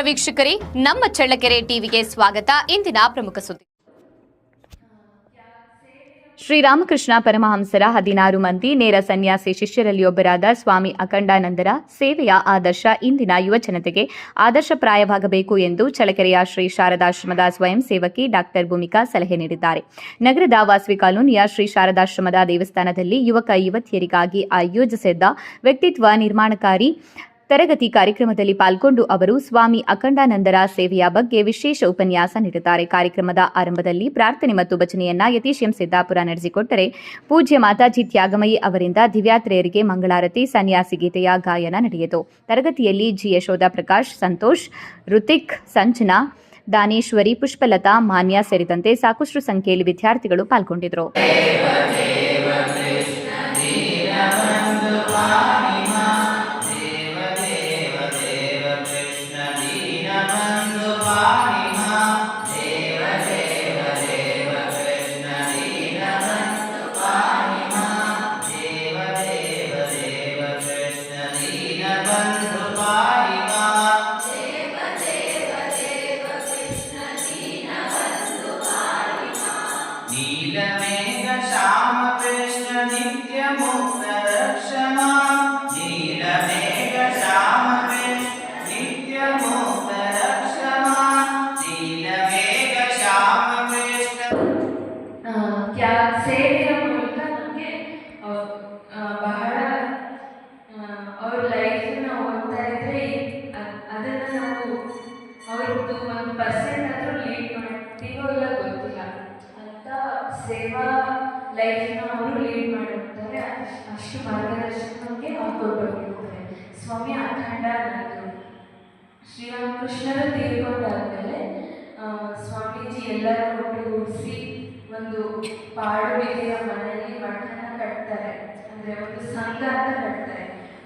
ವೀಕ್ಷಕರೇ, ನಮ್ಮ ಚಳ್ಳಕೆರೆ ಟಿವಿಗೆ ಸ್ವಾಗತ. ಇಂದಿನ ಪ್ರಮುಖ ಸುದ್ದಿ. ಶ್ರೀರಾಮಕೃಷ್ಣ ಪರಮಹಂಸರ 16 ಮಂದಿ ನೇರ ಸನ್ಯಾಸಿ ಶಿಷ್ಯರಲ್ಲಿ ಒಬ್ಬರಾದ ಸ್ವಾಮಿ ಅಖಂಡಾನಂದರ ಸೇವೆಯ ಆದರ್ಶ ಇಂದಿನ ಯುವ ಜನತೆಗೆ ಆದರ್ಶಪ್ರಾಯವಾಗಬೇಕು ಎಂದು ಚಳ್ಳಕೆರೆಯ ಶ್ರೀ ಶಾರದಾಶ್ರಮದ ಸ್ವಯಂ ಸೇವಕಿ ಡಾಕ್ಟರ್ ಭೂಮಿಕಾ ಸಲಹೆ ನೀಡಿದ್ದಾರೆ. ನಗರದ ವಾಸವಿ ಕಾಲೋನಿಯ ಶ್ರೀ ಶಾರದಾಶ್ರಮದ ದೇವಸ್ಥಾನದಲ್ಲಿ ಯುವಕ ಯುವತಿಯರಿಗಾಗಿ ಆಯೋಜಿಸಿದ್ದ ವ್ಯಕ್ತಿತ್ವ ನಿರ್ಮಾಣಕಾರಿ ತರಗತಿ ಕಾರ್ಯಕ್ರಮದಲ್ಲಿ ಪಾಲ್ಗೊಂಡು ಅವರು ಸ್ವಾಮಿ ಅಖಂಡಾನಂದರ ಸೇವೆಯ ಬಗ್ಗೆ ವಿಶೇಷ ಉಪನ್ಯಾಸ ನೀಡಿದ್ದಾರೆ. ಕಾರ್ಯಕ್ರಮದ ಆರಂಭದಲ್ಲಿ ಪ್ರಾರ್ಥನೆ ಮತ್ತು ಭಜನೆಯನ್ನ ಯತೀಶ್ ಎಂ ಸಿದ್ದಾಪುರ ನಡೆಸಿಕೊಟ್ಟರೆ, ಪೂಜ್ಯ ಮಾತಾಜಿ ತ್ಯಾಗಮಯಿ ಅವರಿಂದ ದಿವ್ಯಾತ್ರೆಯರಿಗೆ ಮಂಗಳಾರತಿ, ಸನ್ಯಾಸಿ ಗೀತೆಯ ಗಾಯನ ನಡೆಯಿತು. ತರಗತಿಯಲ್ಲಿ ಜಿ ಯಶೋಧ ಪ್ರಕಾಶ್, ಸಂತೋಷ್, ಋತಿಕ್, ಸಂಜನಾ, ದಾನೇಶ್ವರಿ, ಪುಷ್ಪಲತಾ, ಮಾನ್ಯ ಸೇರಿದಂತೆ ಸಾಕಷ್ಟು ಸಂಖ್ಯೆಯಲ್ಲಿ ವಿದ್ಯಾರ್ಥಿಗಳು ಪಾಲ್ಗೊಂಡಿದ್ದರು. नीलमेघ श्याम कृष्ण नित्य मुक्त रक्षमा, नीलमेघ श्याम कृष्ण नित्य मुक्त रक्षमा, नीलमेघ श्याम कृष्ण. क्या ಸೇವೆಯ ಮೂಲಕ ನಮಗೆ ಬಹಳ ಅವ್ರ ಲೈಫ್ನ ಓದ್ತಾ ಇದ್ರೆ ಅದನ್ನು ನಾವು ಅವ್ರದ್ದು 1% ಆದರೂ ಲೀಡ್ ಮಾಡ್ತೀವೋ ಇಲ್ಲ ಗೊತ್ತಿಲ್ಲ ಅಂತ ಸೇವಾ ಲೈಫ್ನ ಅವರು ಲೀಡ್ ಮಾಡಿರ್ತಾರೆ. ಅಷ್ಟು ಮಾರ್ಗದರ್ಶನ ನಮಗೆ ಕೊಟ್ಟಿರ್ತಾರೆ. ಸ್ವಾಮಿ ಅಖಂಡಾನಂದರು ಶ್ರೀರಾಮಕೃಷ್ಣರು ತೀರ್ಕೊಂಡಾದ್ಮೇಲೆ ಸ್ವಾಮೀಜಿ ಎಲ್ಲರೂ ಒಟ್ಟುಗೂಡಿಸಿ ಒಂದು ಪಾಡುವಿಕೆಯ ಮನೆಯಲ್ಲಿ ಮಠನ ಕಟ್ತಾರೆ. ಅಂದರೆ ಒಂದು ಸಂಘ ಅಂತ ಕಟ್ತಾರೆ.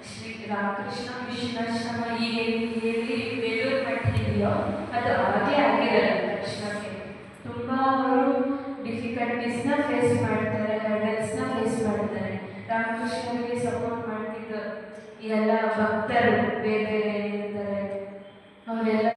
ಶ್ರೀ ರಾಮಕೃಷ್ಣ ಮಿಷನಾಶ್ರಮ ಈ ಎಲ್ಲಿ ಬೇಲೂರು ಮಠ ಇದೆಯೋ ಅದು ಆಗಲೇ ಆಗಿರಲ್ಲ ತಕ್ಷಣಕ್ಕೆ. ತುಂಬ ಅವರು